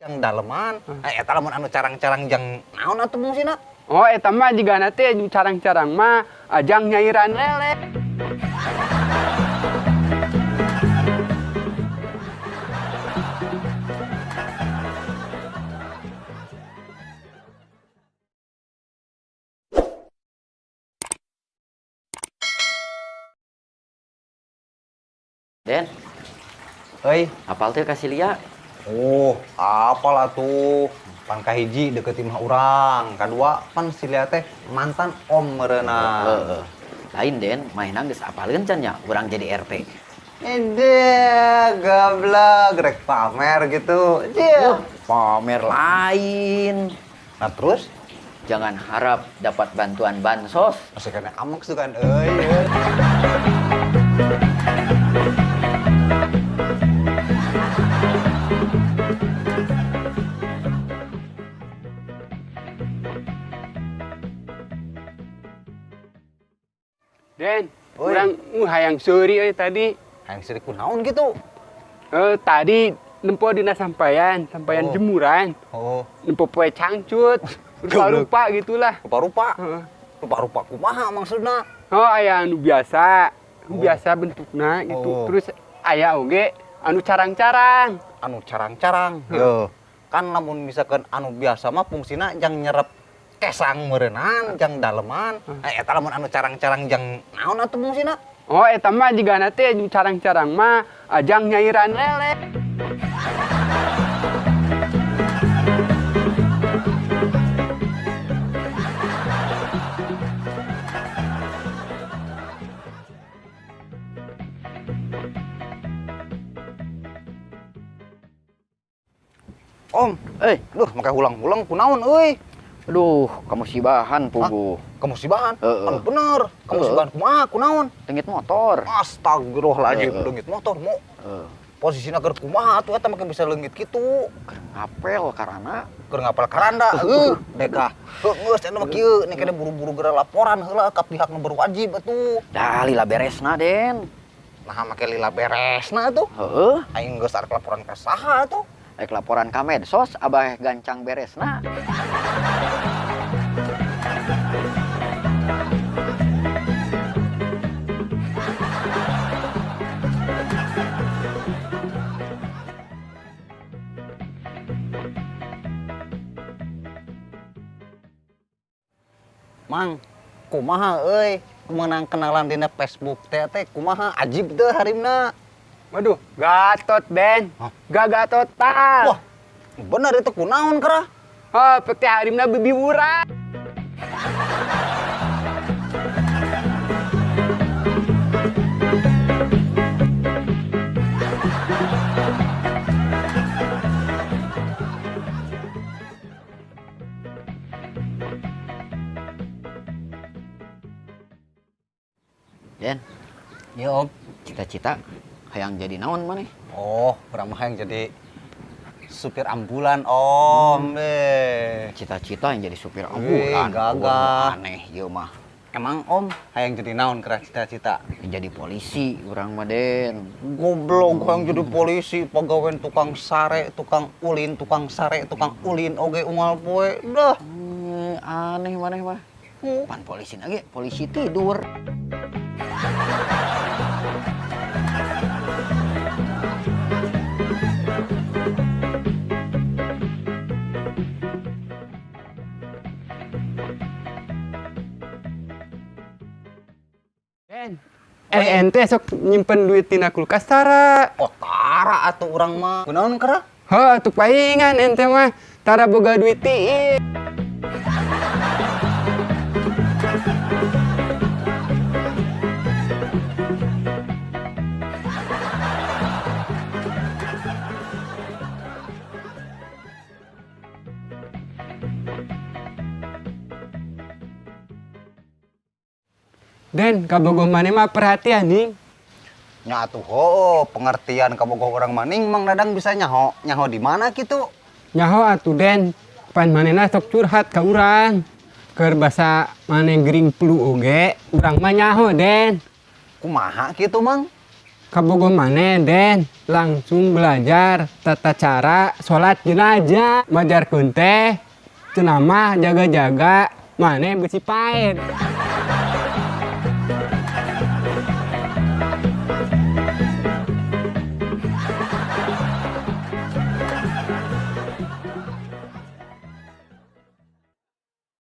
yang daleman. Eta lamun anu carang-carang jang naon atuh fungsina? Oh, eta mah jigana teh carang-carang mah ajang nyairan lele. Den, Heuy, apal teh kasih Lia? oh, apalah tuh. Pan kahiji deketin mah urang, kadua pan si Lia teh mantan om meureunna. Lain Den, mainan geus apaleun can nya urang jadi RT. Ede, goblok, rek pamer gitu. Pamer lain. Nah terus, Jangan harap dapat bantuan bansos. masih kena amok tuh kan, euy. Den, Oi. urang hayang seuri tadi. Hayang siri kunaon gitu. Tadi nempo dina sampaian Oh. jemuran. Oh, Nempo poe cangcut. Rupa-rupa gitulah. rupa-rupa. Heeh. Rupa-rupa kumaha maksudna? Oh, aya anu biasa. Oh. Biasa bentukna gitu. Oh. Terus aya oge anu carang-carang. Anu carang-carang. Yo, kan lamun misalkan anu biasa mah fungsina jang nyerep kesang meureunnan, jang daleman. Eta lamun anu carang-carang jang naon atuh fungsina? Oh, eta mah jigana teh carang-carang mah ajang nyairan lele. Om, duh make ulang-ulang kunaon euy? Aduh, kamu sibahan pugu. Kamu sibahan? Heeh. Anu bener. Kamu Heeh. sibahan kumaha kunaon? Tengit motor. Astagfirullahaladzim, Heeh. leungit motor mo. Eh, Posisina keur kumaha atuh eta make bisa leungit kitu. ngapel karena Keur ngapal karanda, deka. Geus cenah mah kieu, nih kene buru-buru geura laporan heula ka pihak nu berwajib atuh. dah lila beresna Den. Nah make lila beresna atuh. Heeh, Aing geus arek laporan ka saha atuh? rek laporan ka medsos abah gancang beresna. Mang, kumaha euy? Kumenang kenalan dina Facebook teh kumaha ajib teh harimna. Waduh, Gatot, Den. Hah? Gak total. Wah, bener itu kunaon kera? Oh, pete harimna bebiwuran. Den, Iya om. cita-cita hayang jadi naon maneh? Oh, urang mah yang jadi supir ambulan om. Cita-cita yang jadi supir ambulan. gagah. Aneh ieu mah. Emang om hayang jadi naon kera cita-cita? Jadi polisi urang mah Den. Goblok hayang jadi polisi, pagawean tukang sare, tukang ulin, tukang sare, tukang ulin oge unggal poe. Dah. Aneh maneh mah. Pan polisi lagi, polisi tidur. Den, ente sok nyimpen duit tina kulkas tara. Oh, tara atuh urang mah. Kunaon kera? Heuh, atuh paingan ente mah tara boga duit tiit. Den, kabogoh maneh mah perhatian nih. Nya atuh pengertian kabogoh urang maning Mang Dadang bisa nyaho. Nyaho di mana kitu? Nyaho atuh Den, pan manehna sok curhat ka urang. Keur basa maneh gering flu oge, urang mah nyaho Den. Kumaha kitu, Mang? Kabogo maneh Den langsung belajar tata cara sholat jenazah. Bajar teh cenama jaga-jaga maneh besi paen.